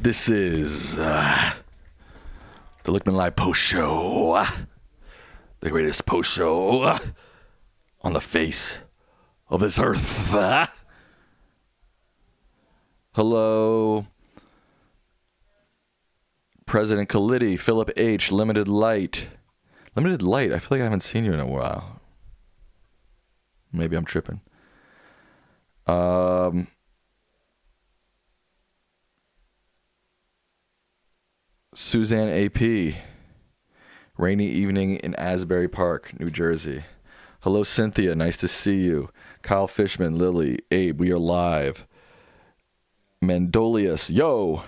This is the Lichtman Live post show. The greatest post show on the face of this earth. Hello, President Kalidi, Philip H., Limited Light. Limited Light, I feel like I haven't seen you in a while. Maybe I'm tripping. Suzanne AP. Rainy evening in Asbury Park, New Jersey. Hello, Cynthia. Nice to see you. Kyle Fishman, Lily, Abe, we are live. Mandolius, yo.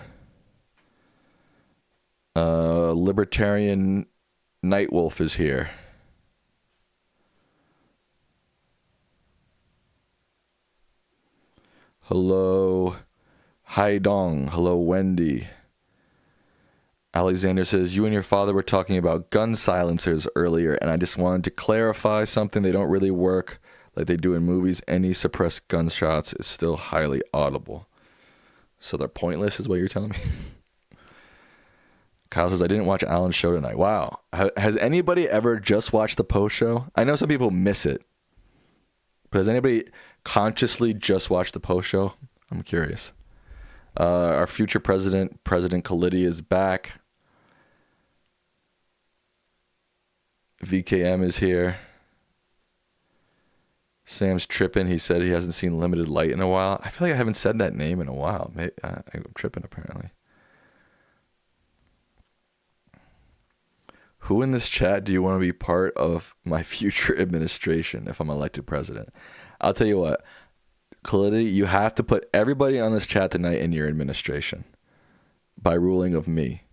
Libertarian Nightwolf is here. Hello, Haidong. Hello, Wendy. Alexander says, you and your father were talking about gun silencers earlier, and I just wanted to clarify something. They don't really work like they do in movies. Any suppressed gunshots is still highly audible. So they're pointless is what you're telling me? Kyle says, I didn't watch Alan's show tonight. Wow. Has anybody ever just watched the post show? I know some people miss it. But has anybody consciously just watched the post show? I'm curious. Our future president, President Kalidi, is back. VKM is here. Sam's tripping. He said he hasn't seen Limited Light in a while. I feel like I haven't said that name in a while. I'm tripping, apparently. Who in this chat do you want to be part of my future administration if I'm elected president? I'll tell you what. Kalidi, you have to put everybody on this chat tonight in your administration by ruling of me.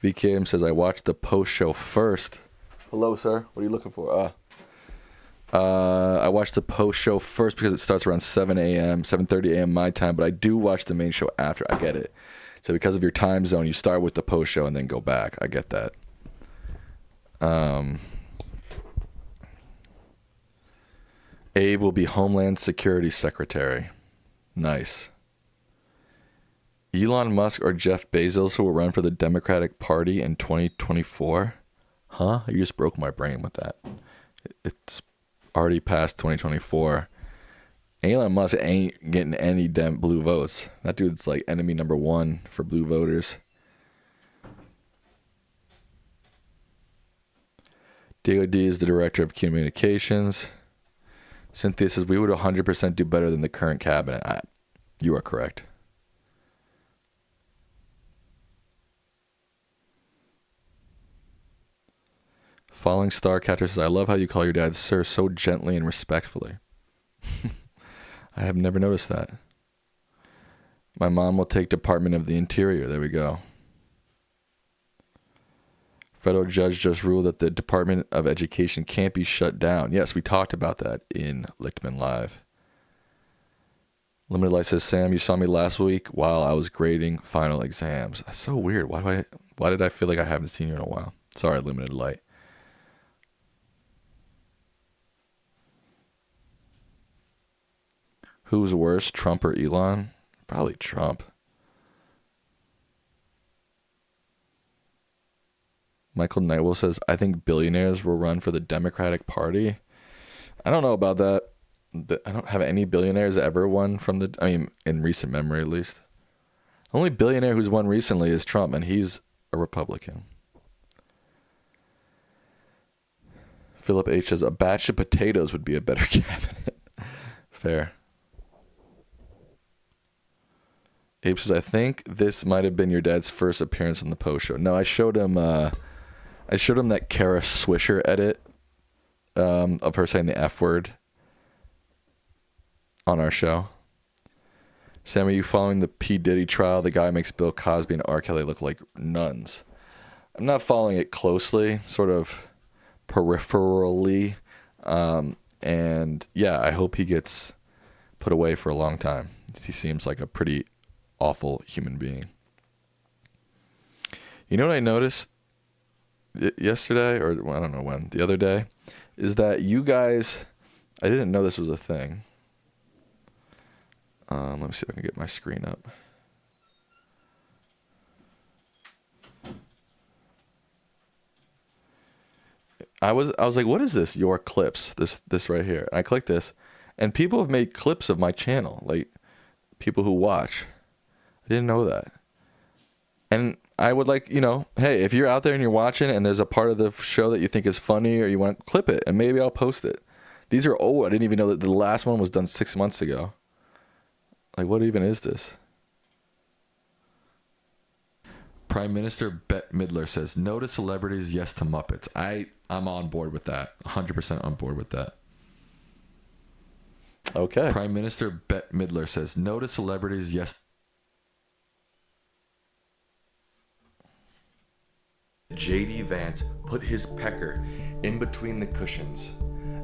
VKM says, I watched the post show first. Hello, sir. What are you looking for? I watched the post show first because it starts around 7 a.m., 7:30 a.m. my time, but I do watch the main show after. I get it. So because of your time zone, you start with the post show and then go back. I get that. Abe will be Homeland Security Secretary. Nice. Elon Musk or Jeff Bezos who will run for the Democratic Party in 2024? Huh? You just broke my brain with that. It's already past 2024. Elon Musk ain't getting any blue votes. That dude's like enemy number one for blue voters. Diego D is the director of communications. Cynthia says, we would 100% do better than the current cabinet. You are correct. Falling Star Catcher says, I love how you call your dad sir so gently and respectfully. I have never noticed that. My mom will take Department of the Interior. There we go. Federal judge just ruled that the Department of Education can't be shut down. Yes, we talked about that in Lichtman Live. Limited Light says, Sam, you saw me last week while I was grading final exams. That's so weird. Why did I feel like I haven't seen you in a while? Sorry, Limited Light. Who's worse, Trump or Elon? Probably Trump. Michael Nightwell says, I think billionaires will run for the Democratic Party. I don't know about that. I don't have any billionaires ever won from in recent memory at least. The only billionaire who's won recently is Trump, and he's a Republican. Philip H. says, a batch of potatoes would be a better cabinet. Fair. Abe says, I think this might have been your dad's first appearance on the post show. No, I showed him that Kara Swisher edit of her saying the F word on our show. Sam, are you following the P. Diddy trial? The guy makes Bill Cosby and R. Kelly look like nuns. I'm not following it closely, sort of peripherally. And yeah, I hope he gets put away for a long time. He seems like a pretty awful human being. You know what I noticed yesterday, or I don't know when, the other day, is that you guys, I didn't know this was a thing. Let me see if I can get my screen up. I was like, what is this? Your clips. This right here. And I clicked this, and people have made clips of my channel. Like people who watch. I didn't know that. And I would like, hey, if you're out there and you're watching and there's a part of the show that you think is funny or you want to clip it, and maybe I'll post it. These are old. I didn't even know that the last one was done 6 months ago. Like, what even is this? Prime Minister Bette Midler says, no to celebrities, yes to Muppets. I'm on board with that. 100% on board with that. Okay. Prime Minister Bette Midler says, no to celebrities, yes. J.D. Vance put his pecker in between the cushions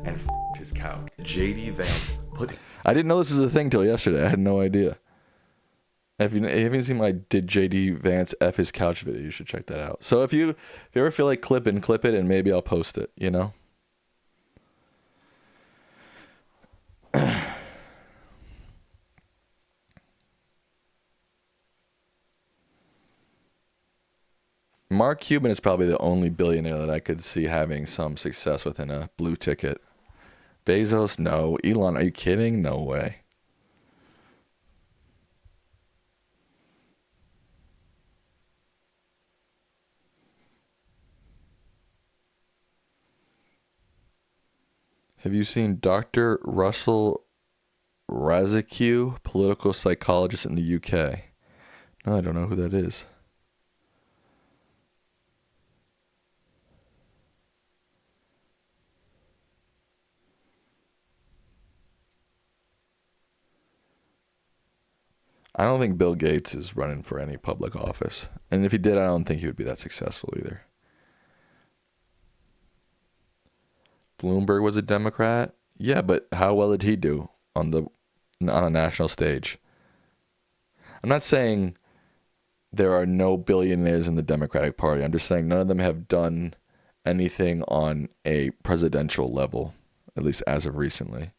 and f***ed his couch. J.D. Vance put... I didn't know this was a thing till yesterday. I had no idea. If you haven't seen my Did J.D. Vance F his couch video, you should check that out. So if you ever feel like clip it, and maybe I'll post it, Mark Cuban is probably the only billionaire that I could see having some success within a blue ticket. Bezos, no. Elon, are you kidding? No way. Have you seen Dr. Russell Razicue, political psychologist in the UK? No, I don't know who that is. I don't think Bill Gates is running for any public office. And if he did, I don't think he would be that successful either. Bloomberg was a Democrat? Yeah, but how well did he do on a national stage? I'm not saying there are no billionaires in the Democratic Party. I'm just saying none of them have done anything on a presidential level, at least as of recently.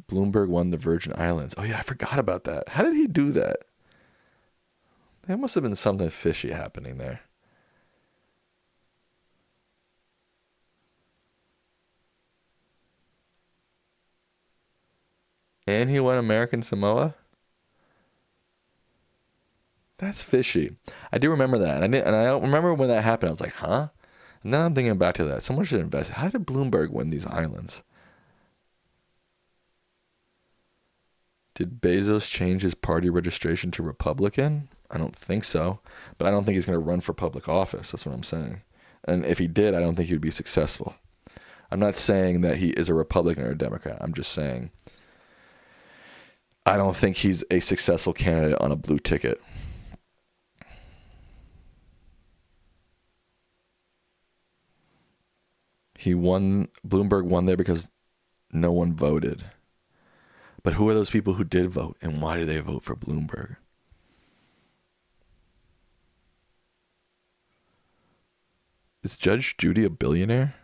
Bloomberg won the Virgin Islands. Oh, yeah, I forgot about that. How did he do that? There must have been something fishy happening there. And he won American Samoa? That's fishy. I do remember that. And I remember when that happened. I was like, huh? And now I'm thinking back to that. Someone should invest. How did Bloomberg win these islands? Did Bezos change his party registration to Republican? I don't think so. But I don't think he's going to run for public office. That's what I'm saying. And if he did, I don't think he would be successful. I'm not saying that he is a Republican or a Democrat. I'm just saying I don't think he's a successful candidate on a blue ticket. Bloomberg won there because no one voted. But who are those people who did vote, and why did they vote for Bloomberg? Is Judge Judy a billionaire?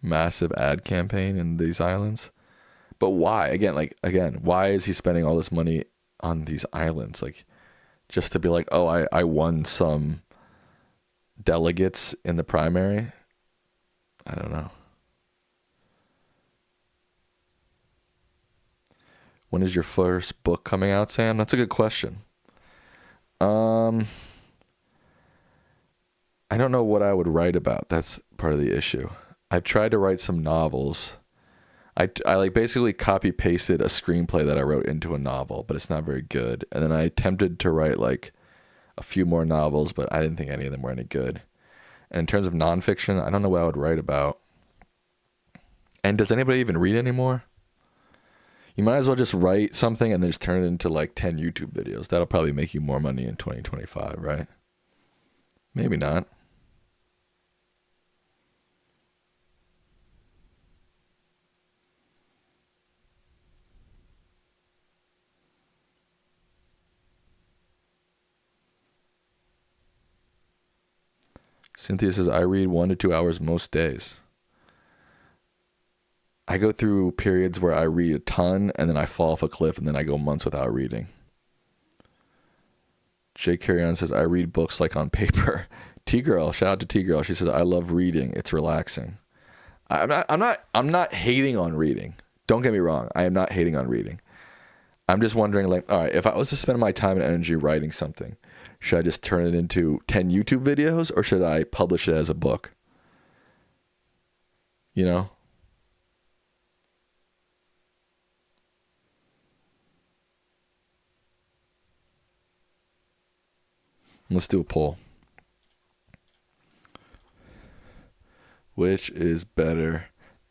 Massive ad campaign in these islands. But why? Again, why is he spending all this money on these islands? Like, just to be like, oh, I won some delegates in the primary? I don't know. When is your first book coming out, Sam? That's a good question. I don't know what I would write about. That's part of the issue. I've tried to write some novels. I like basically copy pasted a screenplay that I wrote into a novel, but it's not very good. And then I attempted to write like a few more novels, but I didn't think any of them were any good. And in terms of nonfiction, I don't know what I would write about. And does anybody even read anymore? You might as well just write something and then just turn it into like 10 YouTube videos. That'll probably make you more money in 2025, right? Maybe not. Cynthia says, I read 1 to 2 hours most days. I go through periods where I read a ton and then I fall off a cliff and then I go months without reading. Jay Carrion says, I read books like on paper. T-Girl, shout out to T-Girl. She says, I love reading. It's relaxing. I'm not hating on reading. Don't get me wrong. I am not hating on reading. I'm just wondering, like, all right, if I was to spend my time and energy writing something, should I just turn it into 10 YouTube videos or should I publish it as a book? You know? Let's do a poll. Which is better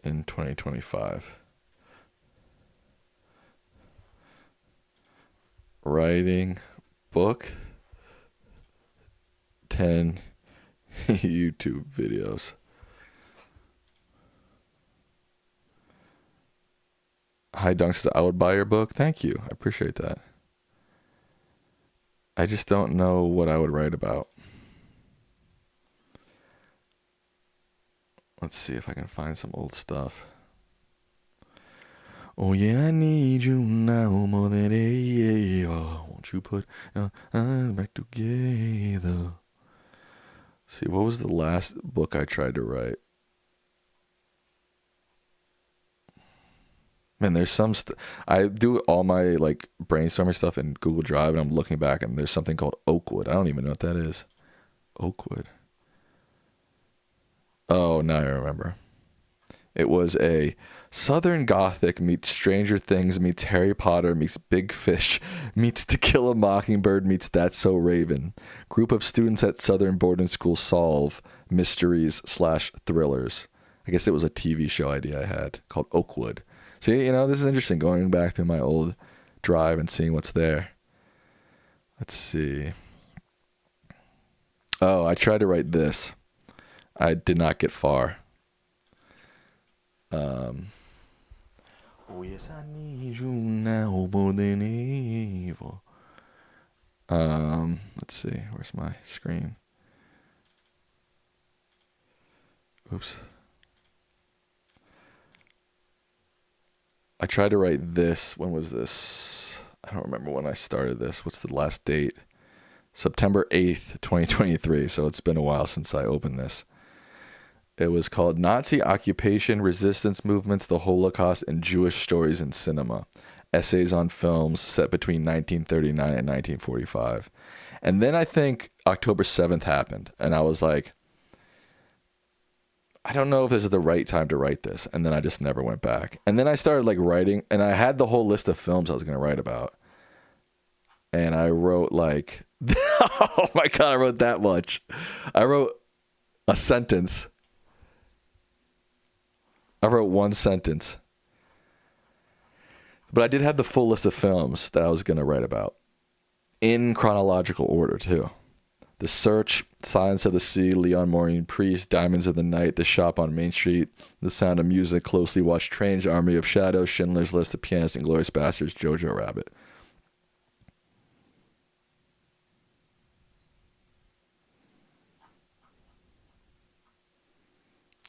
in 2025? Writing book, 10 YouTube videos. Hi Dunk says, I would buy your book. Thank you. I appreciate that. I just don't know what I would write about. Let's see if I can find some old stuff. Oh yeah, I need you now more than ever. Won't you put your eyes back together? See, what was the last book I tried to write? Man, there's some I do all my like brainstorming stuff in Google Drive, and I'm looking back, and there's something called Oakwood. I don't even know what that is. Oakwood. Oh, now I remember. It was a Southern Gothic meets Stranger Things meets Harry Potter meets Big Fish meets To Kill a Mockingbird meets That's So Raven. Group of students at Southern boarding school solve mysteries / thrillers. I guess it was a TV show idea I had called Oakwood. See, you know, this is interesting, going back through my old drive and seeing what's there. Let's see. Oh, I tried to write this. I did not get far. Oh yes, I need you now more than ever. Let's see. Where's my screen? Oops. I tried to write this. When was this? I don't remember when I started this. What's the last date? September 8th, 2023. So it's been a while since I opened this. It was called Nazi Occupation, Resistance Movements, the Holocaust, and Jewish Stories in Cinema. Essays on films set between 1939 and 1945. And then I think October 7th happened. And I was like, I don't know if this is the right time to write this. And then I just never went back. And then I started like writing, and I had the whole list of films I was going to write about. And I wrote like, oh my God, I wrote that much. I wrote a sentence. I wrote one sentence. But I did have the full list of films that I was going to write about. In chronological order, too. The Search, Silence of the Sea, Leon Maureen Priest, Diamonds of the Night, The Shop on Main Street, The Sound of Music, Closely Watched, Strange Army of Shadows, Schindler's List, The Pianist, Inglourious Basterds, Jojo Rabbit.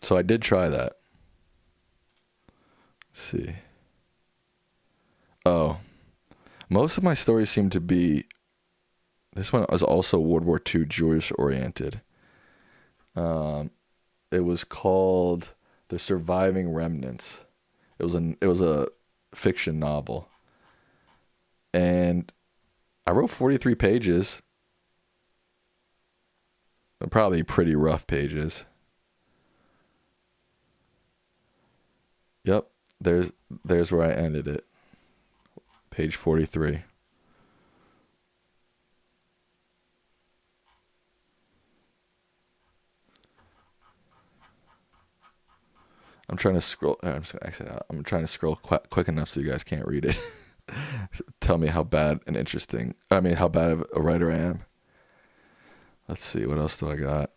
So I did try that. Let's see. Oh. Most of my stories seem to be... This one was also World War II Jewish oriented. It was called The Surviving Remnants. It was a fiction novel. And I wrote 43 pages. They're probably pretty rough pages. Yep, there's where I ended it. Page 43. I'm trying to scroll. I'm just gonna exit out. I'm trying to scroll quick enough so you guys can't read it. Tell me how bad how bad of a writer I am. Let's see, what else do I got?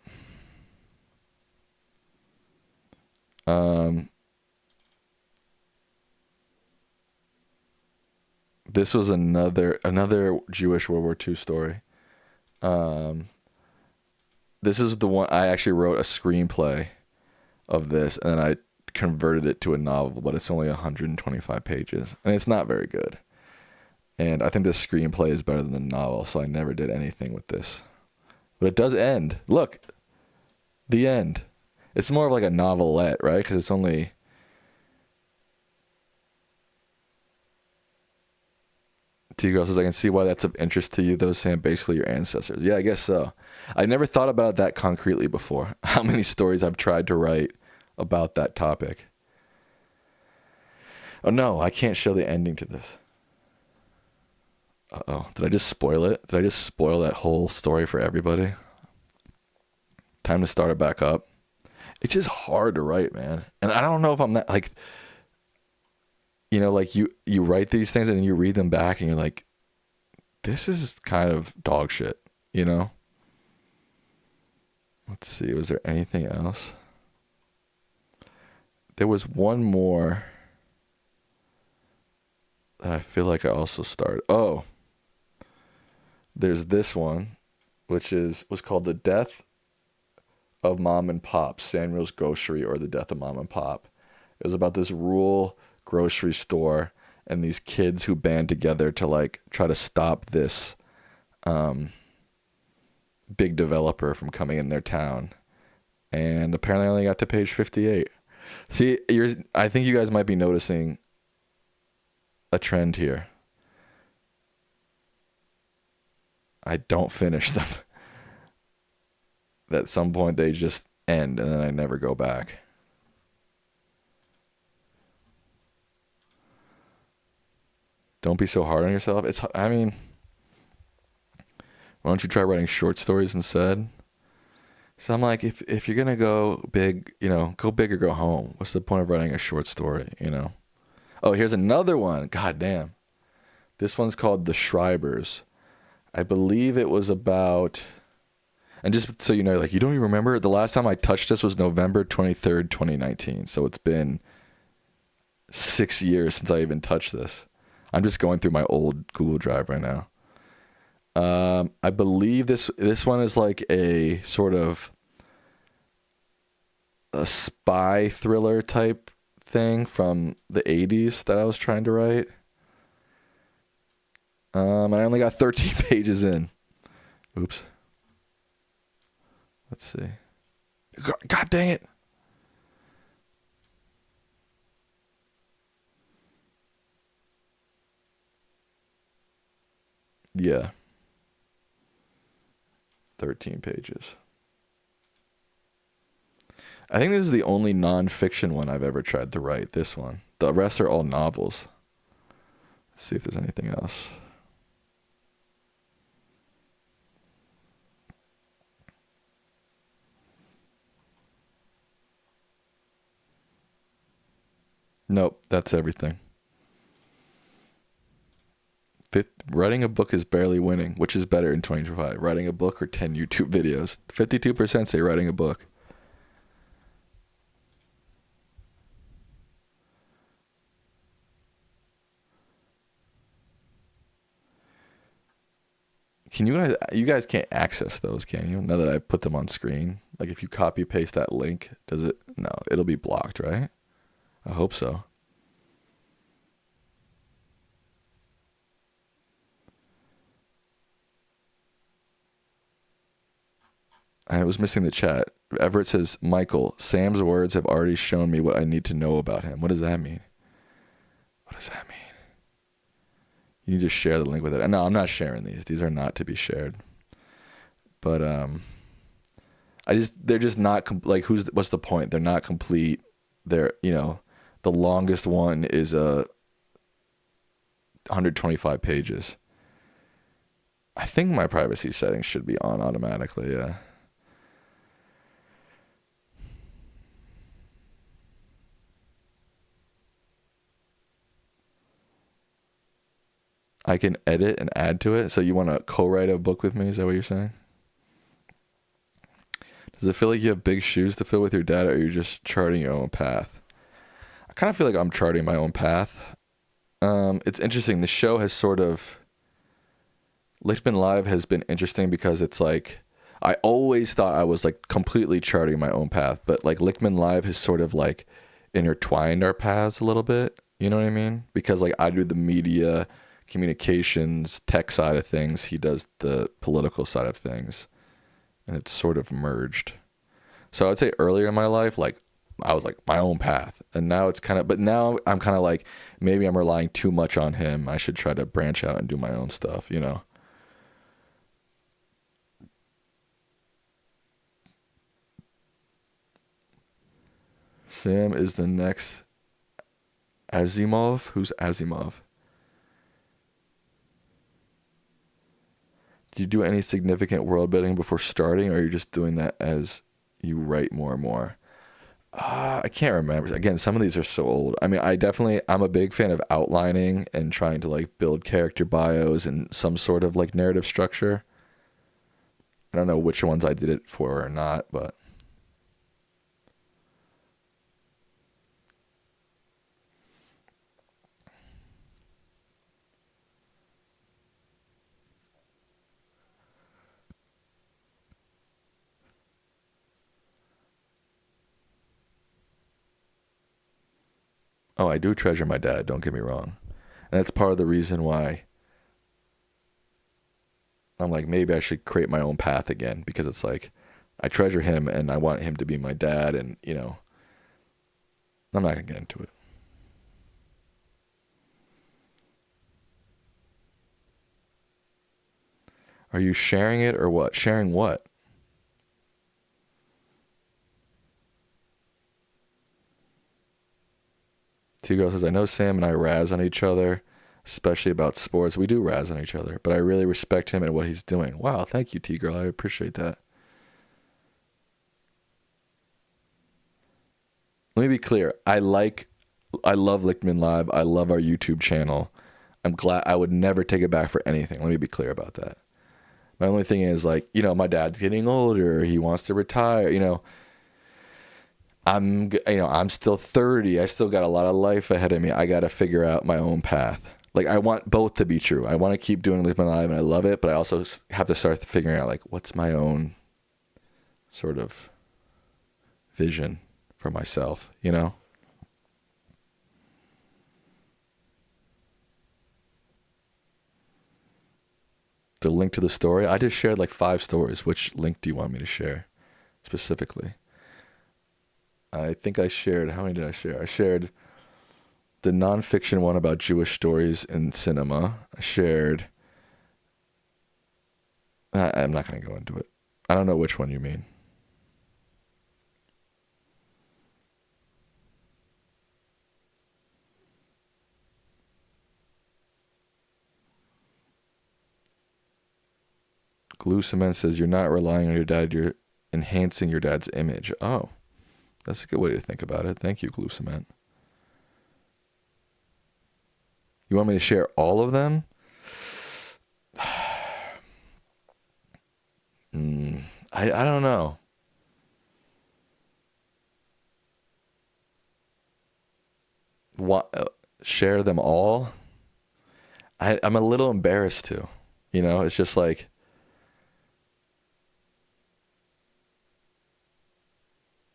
This was another Jewish World War II story. This is the one I actually wrote a screenplay of this, and then I converted it to a novel, but it's only 125 pages, and it's not very good. And I think the screenplay is better than the novel, so I never did anything with this. But it does end. Look, the end. It's more of like a novelette, right? Because it's only... T-Girl says, I can see why that's of interest to you. Those saying basically your ancestors. Yeah, I guess so. I never thought about it that concretely before. How many stories I've tried to write about that topic. Oh no, I can't show the ending to this. Uh-oh. Did I just spoil it? Did I just spoil that whole story for everybody? Time to start it back up. It's just hard to write, man. And I don't know if I'm that, like... You know, like you write these things and then you read them back and you're like, this is kind of dog shit, you know? Let's see, was there anything else? There was one more that I feel like I also started. Oh, there's this one, which was called The Death of Mom and Pop, Samuel's Grocery, or The Death of Mom and Pop. It was about this rural grocery store and these kids who band together to like try to stop this big developer from coming in their town. And apparently I only got to page 58. See, I think you guys might be noticing a trend here. I don't finish them. At some point they just end and then I never go back. Don't be so hard on yourself. I mean, why don't you try writing short stories instead? So I'm like, if you're going to go big, you know, go big or go home. What's the point of writing a short story, you know? Oh, here's another one. God damn. This one's called The Schreibers. I believe it was about, and just so you know, like, you don't even remember, the last time I touched this was November 23rd, 2019. So it's been 6 years since I even touched this. I'm just going through my old Google Drive right now. I believe this one is like a sort of a spy thriller type thing from the 80s that I was trying to write. And I only got 13 pages in. Oops. Let's see. God dang it. Yeah. 13 pages. I think this is the only nonfiction one I've ever tried to write, this one. The rest are all novels. Let's see if there's anything else. Nope, that's everything. Writing a book is barely winning. Which is better in 2025? Writing a book or 10 YouTube videos? 52% say writing a book. Can you guys can't access those, can you? Now that I put them on screen. Like if you copy paste that link, does it? No, it'll be blocked, right? I hope so. I was missing the chat. Everett says, Michael, Sam's words have already shown me what I need to know about him. What does that mean? What does that mean? You need to share the link with it. And no, I'm not sharing these. These are not to be shared. But they're just not like what's the point? They're not complete. They're, you know, the longest one is 125 pages. I think my privacy settings should be on automatically, yeah. I can edit and add to it. So you want to co-write a book with me? Is that what you're saying? Does it feel like you have big shoes to fill with your dad, or are you just charting your own path? I kind of feel like I'm charting my own path. It's interesting. The show has sort of... Lichtman Live has been interesting because it's like... I always thought I was like completely charting my own path, but like Lichtman Live has sort of like intertwined our paths a little bit. You know what I mean? Because like I do the media, communications, tech side of things. He does the political side of things, and it's sort of merged. So I'd say earlier in my life, like I was like my own path, and now it's kind of, but now I'm kind of like, maybe I'm relying too much on him. I should try to branch out and do my own stuff, you know? Sam is the next Asimov. Who's Asimov? Do you do any significant world building before starting, or are you just doing that as you write more and more? I can't remember. Again, some of these are so old. I mean, I'm a big fan of outlining and trying to like build character bios and some sort of like narrative structure. I don't know which ones I did it for or not, but oh, I do treasure my dad, don't get me wrong. And that's part of the reason why I'm like, maybe I should create my own path again, because it's like I treasure him and I want him to be my dad, and you know, I'm not gonna get into it. Are you sharing it or what? Sharing what? T-Girl says, I know Sam and I razz on each other, especially about sports. We do razz on each other, but I really respect him and what he's doing. Wow, thank you, T-Girl. I appreciate that. Let me be clear. I love Lichtman Live. I love our YouTube channel. I'm glad. I would never take it back for anything. Let me be clear about that. My only thing is like, you know, my dad's getting older. He wants to retire. You know, I'm still 30. I still got a lot of life ahead of me. I got to figure out my own path. Like I want both to be true. I want to keep doing Live My Life and I love it, but I also have to start figuring out like what's my own sort of vision for myself, you know? The link to the story. I just shared like 5 stories. Which link do you want me to share specifically? I think I shared, how many did I share? I shared the nonfiction one about Jewish stories in cinema. I shared, I'm not going to go into it. I don't know which one you mean. Glue Cement says, you're not relying on your dad, you're enhancing your dad's image. Oh, that's a good way to think about it. Thank you, Glue Cement. You want me to share all of them? I don't know. What, share them all? I'm a little embarrassed to. You know, it's just like,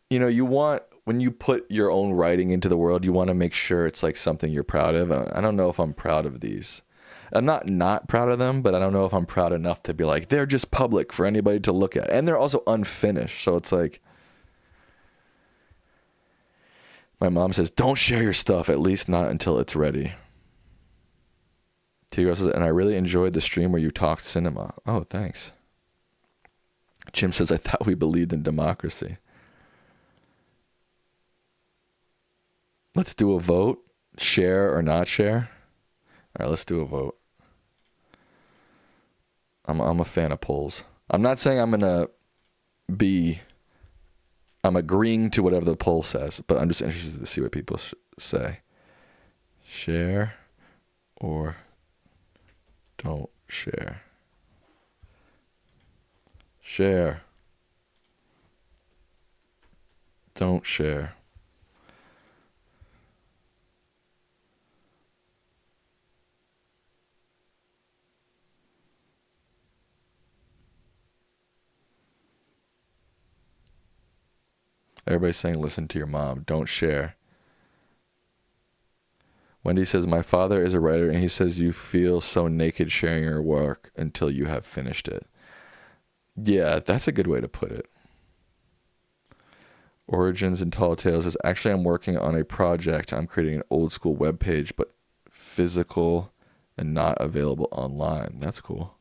you know, you want, when you put your own writing into the world, you want to make sure it's like something you're proud of. I don't know if I'm proud of these. I'm not proud of them, but I don't know if I'm proud enough to be like, they're just public for anybody to look at. And they're also unfinished. So it's like, my mom says, don't share your stuff, at least not until it's ready. Tigro says, and I really enjoyed the stream where you talked cinema. Oh, thanks. Jim says, I thought we believed in democracy. Let's do a vote. Share or not share? All right, let's do a vote. I'm a fan of polls. I'm not saying I'm agreeing to whatever the poll says, but I'm just interested to see what people say. Share or don't share. Share. Don't share. Everybody's saying listen to your mom. Don't share. Wendy says, my father is a writer, and he says you feel so naked sharing your work until you have finished it. Yeah, that's a good way to put it. Origins and Tall Tales says, actually, I'm working on a project. I'm creating an old school web page, but physical and not available online. That's cool.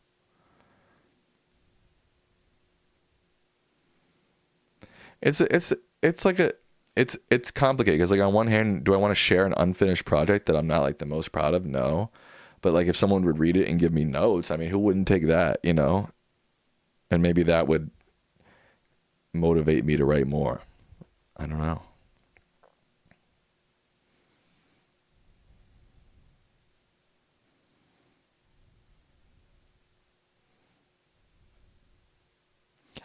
It's like it's complicated because like on one hand, do I want to share an unfinished project that I'm not like the most proud of? No. But like if someone would read it and give me notes, I mean, who wouldn't take that, you know? And maybe that would motivate me to write more. I don't know.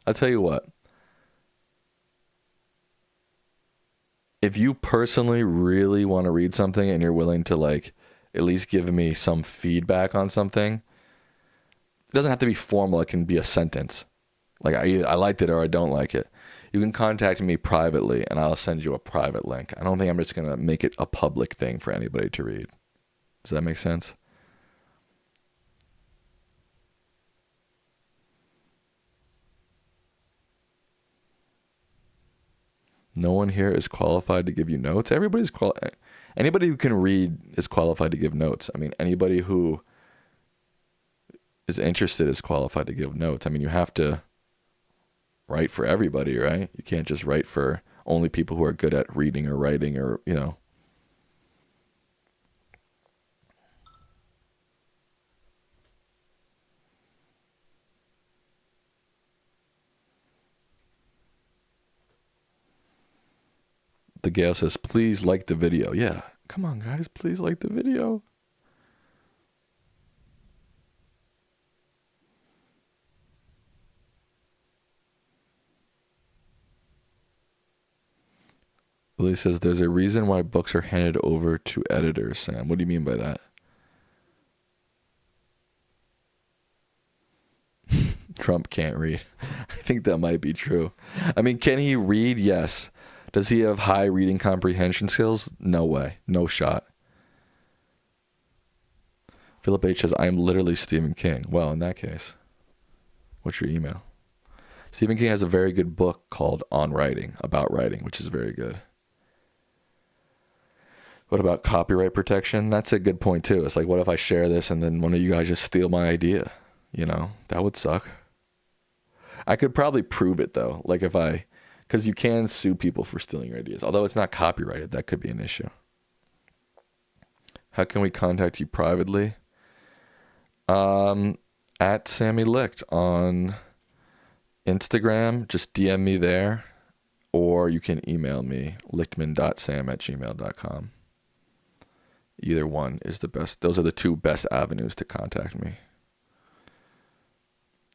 I'll tell you what. If you personally really want to read something and you're willing to like at least give me some feedback on something, it doesn't have to be formal. It can be a sentence. Like I liked it or I don't like it. You can contact me privately and I'll send you a private link. I don't think I'm just going to make it a public thing for anybody to read. Does that make sense? No one here is qualified to give you notes. Everybody's anybody who can read is qualified to give notes. I mean, anybody who is interested is qualified to give notes. I mean, you have to write for everybody, right? You can't just write for only people who are good at reading or writing or, you know. The Gale says, please like the video. Yeah, come on, guys, please like the video. Lily says, there's a reason why books are handed over to editors, Sam. What do you mean by that? Trump can't read. I think that might be true. I mean, can he read? Yes. Does he have high reading comprehension skills? No way. No shot. Philip H. says, I am literally Stephen King. Well, in that case, what's your email? Stephen King has a very good book called On Writing, about writing, which is very good. What about copyright protection? That's a good point, too. It's like, what if I share this and then one of you guys just steal my idea? You know, that would suck. I could probably prove it, though. Like because you can sue people for stealing your ideas. Although it's not copyrighted, that could be an issue. How can we contact you privately? At Sammy Licht on Instagram. Just DM me there. Or you can email me, lichtman.sam@gmail.com. Either one is the best. Those are the two best avenues to contact me.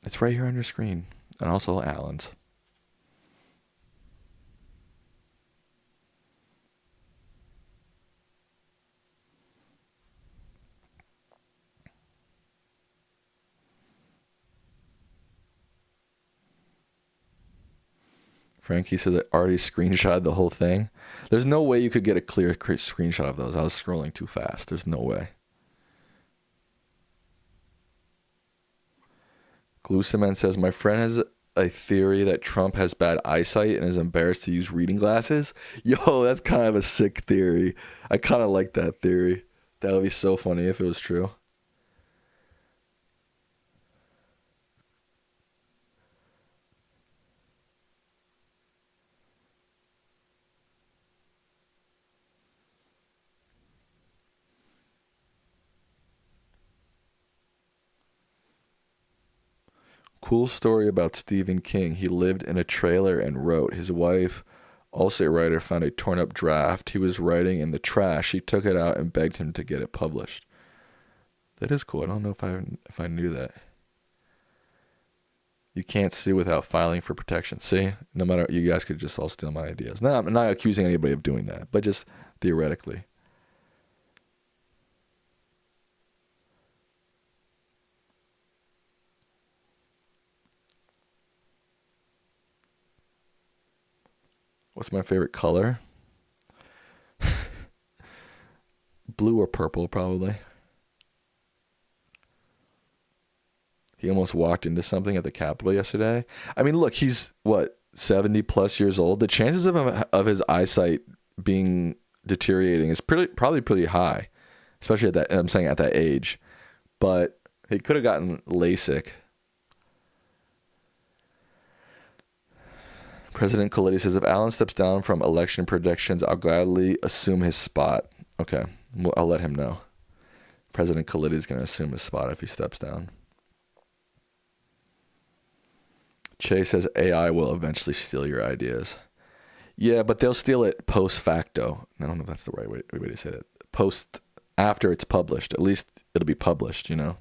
It's right here on your screen. And also Alan's. Frankie says I already screenshotted the whole thing. There's no way you could get a clear screenshot of those. I was scrolling too fast. There's no way. Glue Cement says, my friend has a theory that Trump has bad eyesight and is embarrassed to use reading glasses. Yo, that's kind of a sick theory. I kind of like that theory. That would be so funny if it was true. Cool story about Stephen King. He lived in a trailer and wrote. His wife, also a writer, found a torn up draft he was writing in the trash. She took it out and begged him to get it published. That is cool. I don't know if I knew that. You can't sue without filing for protection. See? No matter, you guys could just all steal my ideas. No, I'm not accusing anybody of doing that, but just theoretically. What's my favorite color? Blue or purple, probably. He almost walked into something at the Capitol yesterday. I mean, look, he's, 70 plus years old? The chances of his eyesight being deteriorating is probably pretty high, especially at that age. But he could have gotten LASIK. President Colletti says, if Allen steps down from election predictions, I'll gladly assume his spot. Okay, well, I'll let him know. President Colletti is going to assume his spot if he steps down. Che says AI will eventually steal your ideas. Yeah, but they'll steal it post facto. I don't know if that's the right way to say that. Post, after it's published. At least it'll be published, you know?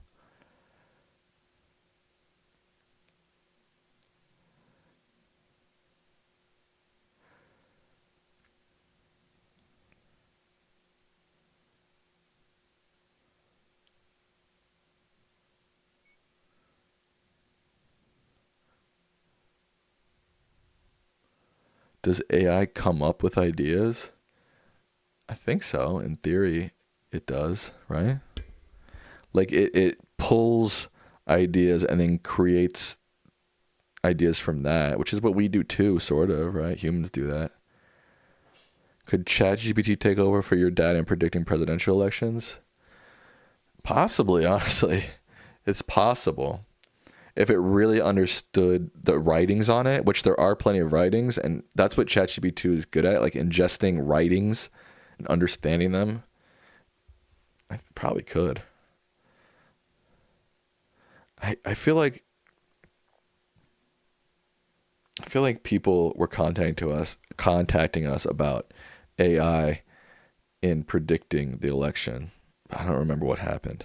Does AI come up with ideas? I think so. In theory, it does, right? Like it pulls ideas and then creates ideas from that, which is what we do too, sort of, right? Humans do that. Could ChatGPT take over for your dad in predicting presidential elections? Possibly, honestly. It's possible. If it really understood the writings on it, which there are plenty of writings, and that's what ChatGPT is good at, like ingesting writings and understanding them, I probably could. I feel like people were contacting us about AI in predicting the election. I don't remember what happened.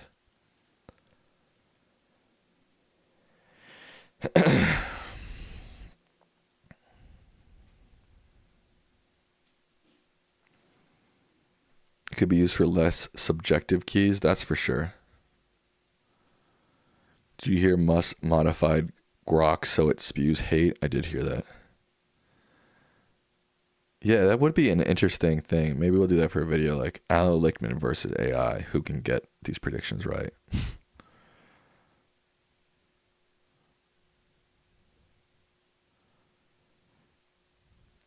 It could be used for less subjective keys, that's for sure. Did you hear Musk modified Grok so it spews hate? I did hear that. Yeah, that would be an interesting thing. Maybe we'll do that for a video, like Alan Lichtman versus AI. Who can get these predictions right?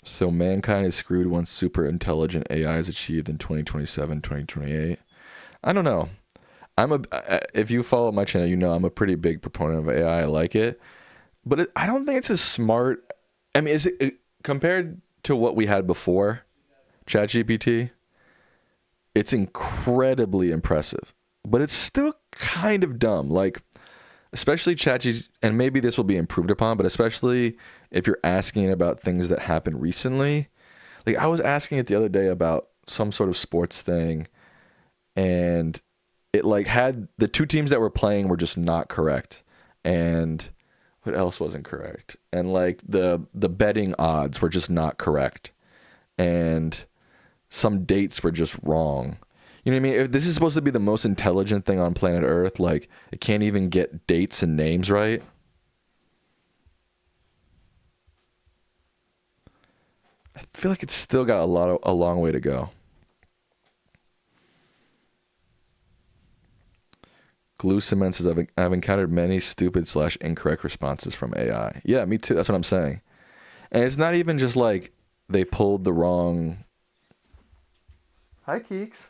So mankind is screwed once super intelligent AI is achieved in 2027, 2028. I don't know. If you follow my channel, you know I'm a pretty big proponent of AI. I like it, but I don't think it's as smart. I mean, is it compared to what we had before, ChatGPT? It's incredibly impressive, but it's still kind of dumb. Like, especially ChatGPT, and maybe this will be improved upon, but especially if you're asking about things that happened recently. Like, I was asking it the other day about some sort of sports thing, and it like had the two teams that were playing were just not correct, and what else wasn't correct, and like the betting odds were just not correct, and some dates were just wrong. You know what I mean? If this is supposed to be the most intelligent thing on planet Earth, like it can't even get dates and names right. I feel like it's still got a long way to go. Glue Cement says, I've encountered many stupid / incorrect responses from AI. Yeah, me too. That's what I'm saying. And it's not even just like they pulled the wrong... Hi, Keeks.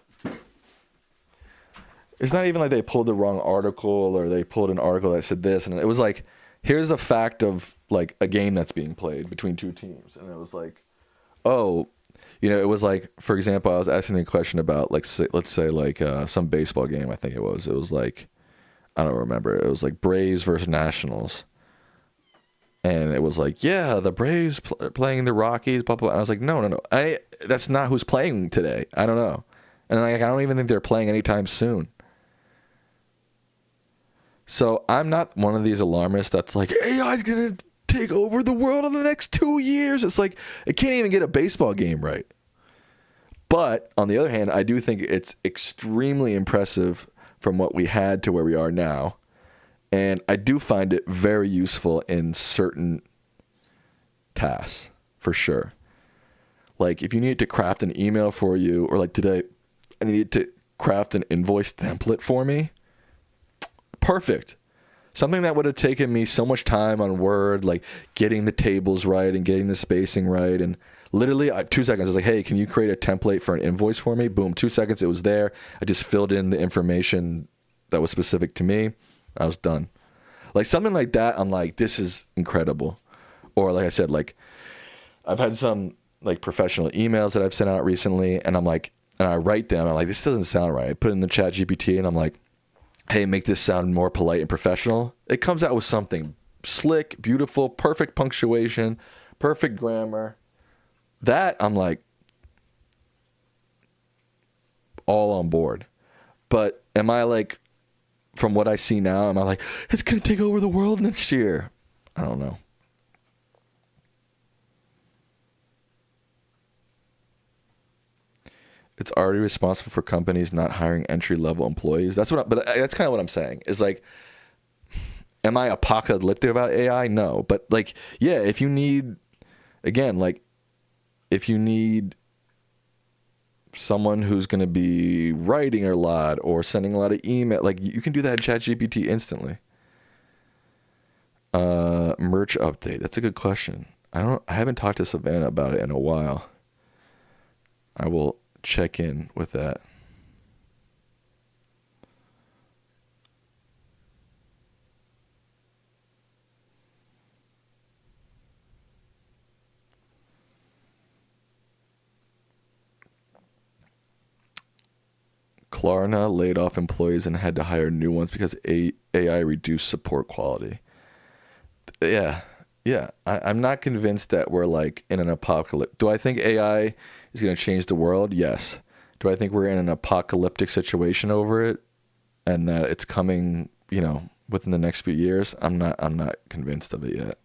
It's not even like they pulled the wrong article or they pulled an article that said this. And it was like, here's a fact of like a game that's being played between two teams. And it was like, oh, you know, it was like, for example, I was asking a question about like, let's say like some baseball game. I think it was like, I don't remember. It was like Braves versus Nationals. And it was like, yeah, the Braves playing the Rockies, blah, blah, blah. And I was like, no. That's not who's playing today. I don't know. And like, I don't even think they're playing anytime soon. So I'm not one of these alarmists that's like, AI's going to take over the world in the next 2 years. It's like, it can't even get a baseball game right. But on the other hand, I do think it's extremely impressive from what we had to where we are now. And I do find it very useful in certain tasks, for sure. Like if you needed to craft an email for you, or like today, I needed to craft an invoice template for me. Perfect. Something that would have taken me so much time on Word, like getting the tables right and getting the spacing right. And literally 2 seconds, I was like, hey, can you create a template for an invoice for me? Boom, 2 seconds, it was there. I just filled in the information that was specific to me. I was done. Like something like that, I'm like, this is incredible. Or like I said, like I've had some like professional emails that I've sent out recently, and I'm like, and I write them, I'm like, this doesn't sound right. I put it in the chat GPT and I'm like, hey, make this sound more polite and professional. It comes out with something slick, beautiful, perfect punctuation, perfect grammar. That I'm like all on board. But am I like, from what I see now, am I like, it's going to take over the world next year? I don't know. It's already responsible for companies not hiring entry-level employees. That's kind of what I'm saying. Is like, am I apocalyptic about AI? No, but like, yeah, if you need, again, like, if you need someone who's going to be writing a lot or sending a lot of email, like you can do that in ChatGPT instantly. Merch update. That's a good question. I haven't talked to Savannah about it in a while. I will check in with that. Klarna laid off employees and had to hire new ones because AI reduced support quality. Yeah. I'm not convinced that we're like in an apocalypse. Do I think AI is going to change the world? Yes. Do I think we're in an apocalyptic situation over it and that it's coming, within the next few years? I'm not convinced of it yet.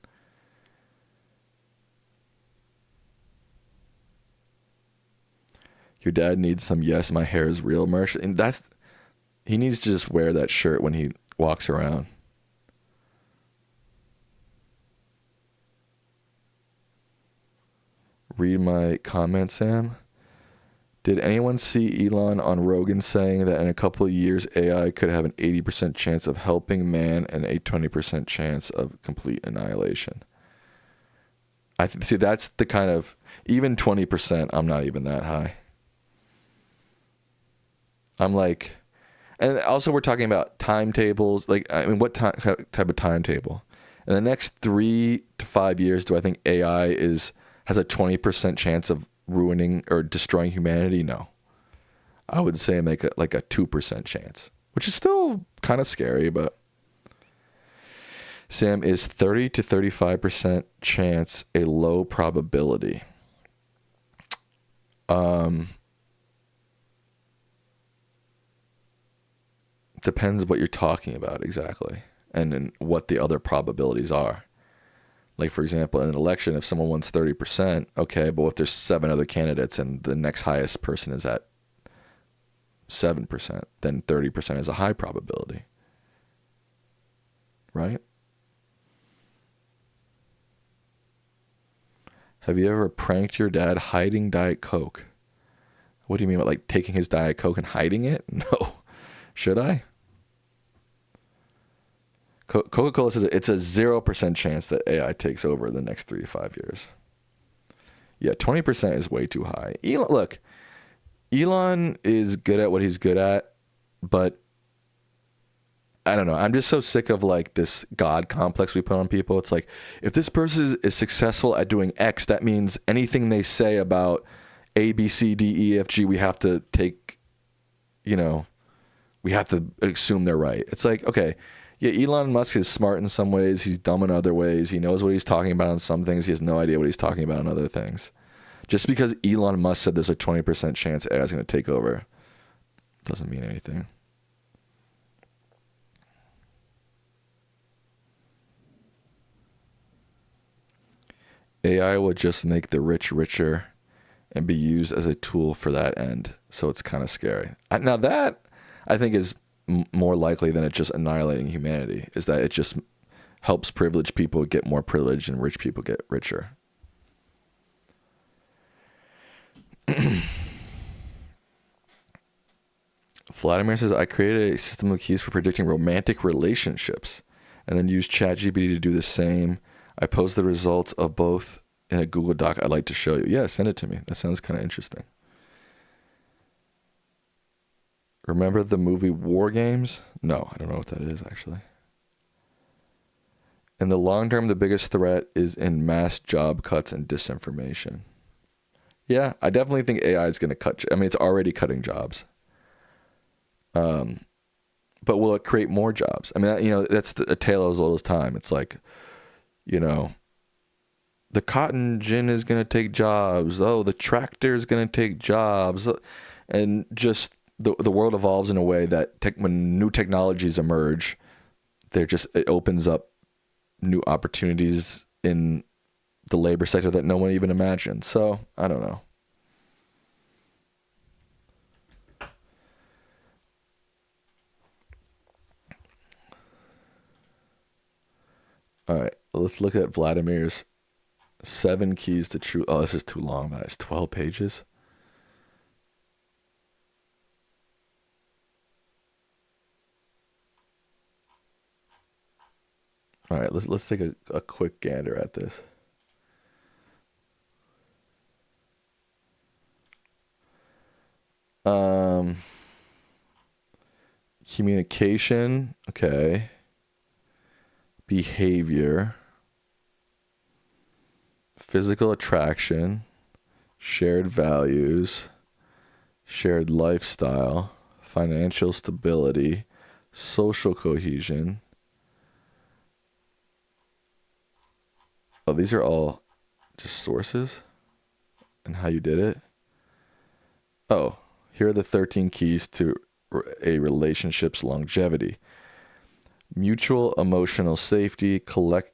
Your dad needs some "Yes, my hair is real" merch, and he needs to just wear that shirt when he walks around. Read my comment, Sam. Did anyone see Elon on Rogan saying that in a couple of years AI could have an 80% chance of helping man and a 20% chance of complete annihilation? See, that's the kind of, even 20%, I'm not even that high. I'm like, and also we're talking about timetables. Like, I mean, what type of timetable? In the next 3 to 5 years, do I think AI has a 20% chance of ruining or destroying humanity? No. I would say make it like a 2% chance, which is still kind of scary, but Sam, is 30 to 35% chance a low probability? Depends what you're talking about exactly and what the other probabilities are. Like, for example, in an election, if someone wins 30%, okay, but if there's 7 other candidates and the next highest person is at 7%, then 30% is a high probability. Right? Have you ever pranked your dad hiding Diet Coke? What do you mean by like taking his Diet Coke and hiding it? No. Should I? Coca-Cola says it's a 0% chance that AI takes over in the next 3 to 5 years. Yeah, 20% is way too high. Elon is good at what he's good at, but I don't know. I'm just so sick of like this God complex we put on people. It's like, if this person is successful at doing X, that means anything they say about A, B, C, D, E, F, G, we have to take, we have to assume they're right. It's like, okay, yeah, Elon Musk is smart in some ways. He's dumb in other ways. He knows what he's talking about on some things. He has no idea what he's talking about on other things. Just because Elon Musk said there's a 20% chance AI is going to take over doesn't mean anything. AI will just make the rich richer and be used as a tool for that end. So it's kind of scary. Now that, I think, is more likely than it just annihilating humanity, is that it just helps privileged people get more privilege and rich people get richer. Vladimir says, I created a system of keys for predicting romantic relationships and then used ChatGPT to do the same. I post the results of both in a Google Doc I'd like to show you. Yeah, send it to me. That sounds kind of interesting. Remember the movie War Games? No, I don't know what that is, actually. In the long term, the biggest threat is in mass job cuts and disinformation. Yeah, I definitely think AI is going to cut. I mean, it's already cutting jobs. But will it create more jobs? I mean, that's a tale as old as time. It's like, the cotton gin is going to take jobs. Oh, the tractor is going to take jobs. And just the world evolves in a way that when new technologies emerge, it opens up new opportunities in the labor sector that no one even imagined. So I don't know. All right, let's look at Vladimir's 7 keys to true. Oh, this is too long. That is 12 pages. All right, let's take a quick gander at this. Communication, okay. Behavior, physical attraction, shared values, shared lifestyle, financial stability, social cohesion. Oh, these are all just sources and how you did it. Oh, here are the 13 keys to a relationship's longevity. Mutual emotional safety,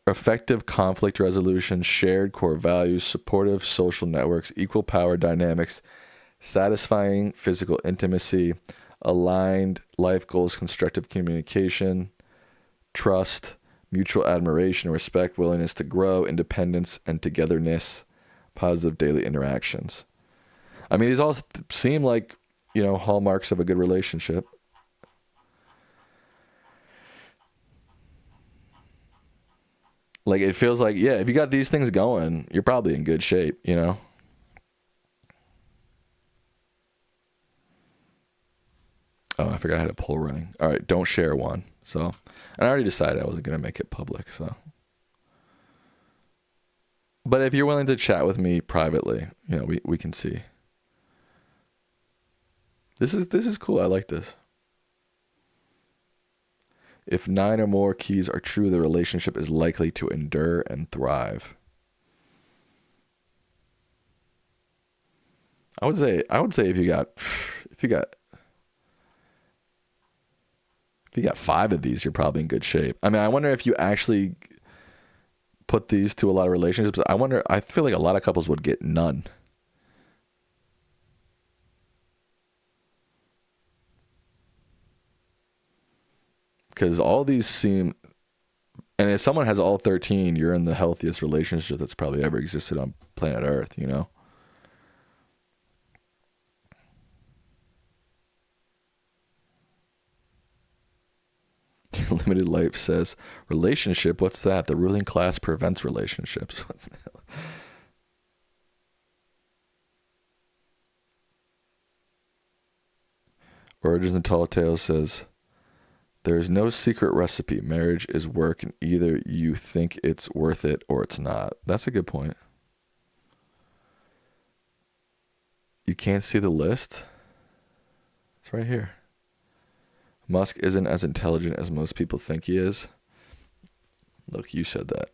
effective conflict resolution, shared core values, supportive social networks, equal power dynamics, satisfying physical intimacy, aligned life goals, constructive communication, trust, mutual admiration, respect, willingness to grow, independence, and togetherness, positive daily interactions. I mean, these all seem like, hallmarks of a good relationship. Like, it feels like, yeah, if you got these things going, you're probably in good shape, Oh, I forgot I had a poll running. All right, don't share one. So, and I already decided I wasn't going to make it public, so. But if you're willing to chat with me privately, we can see. This is cool. I like this. If 9 or more keys are true, the relationship is likely to endure and thrive. I would say if you got 5 of these, you're probably in good shape. I mean, I wonder if you actually put these to a lot of relationships. I feel like a lot of couples would get none. Because all these seem, and if someone has all 13, you're in the healthiest relationship that's probably ever existed on planet Earth, Limited Life says, relationship, what's that? The ruling class prevents relationships. Origins and Tall Tales says, there is no secret recipe. Marriage is work, and either you think it's worth it or it's not. That's a good point. You can't see the list? It's right here. Musk isn't as intelligent as most people think he is. Look, you said that,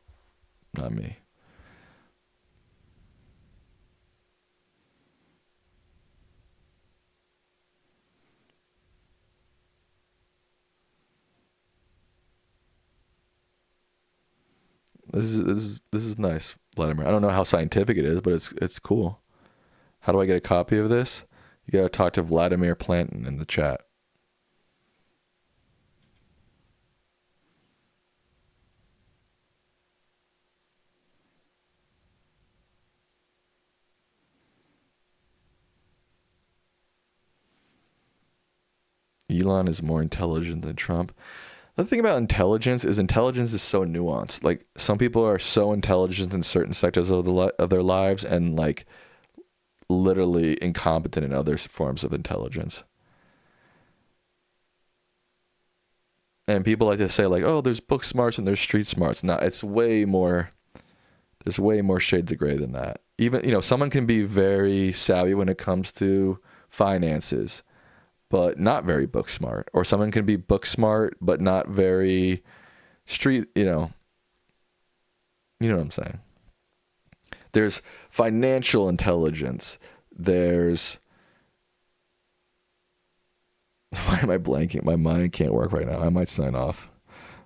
not me. This is nice, Vladimir. I don't know how scientific it is, but it's cool. How do I get a copy of this? You gotta talk to Vladimir Planton in the chat. Elon is more intelligent than Trump. The thing about intelligence is so nuanced. Like, some people are so intelligent in certain sectors of their lives and like literally incompetent in other forms of intelligence. And people like to say like, oh, there's book smarts and there's street smarts. No, it's way more. There's way more shades of gray than that. Even, someone can be very savvy when it comes to finances, but not very book smart. Or someone can be book smart, but not very street, you know what I'm saying? There's financial intelligence. There's, why am I blanking? My mind can't work right now. I might sign off.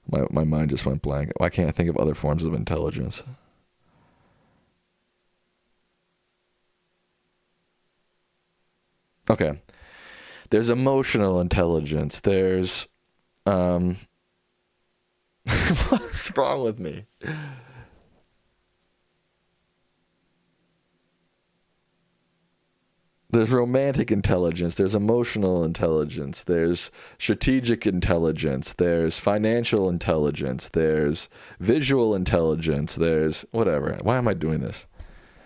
My mind just went blank. Why can't I think of other forms of intelligence? Okay. There's emotional intelligence. There's, what's wrong with me? There's romantic intelligence. There's emotional intelligence. There's strategic intelligence. There's financial intelligence. There's visual intelligence. There's whatever. Why am I doing this?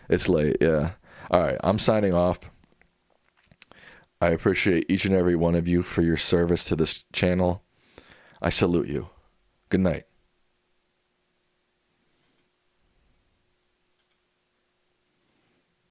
It's late. Yeah. All right. I'm signing off. I appreciate each and every one of you for your service to this channel. I salute you. Good night.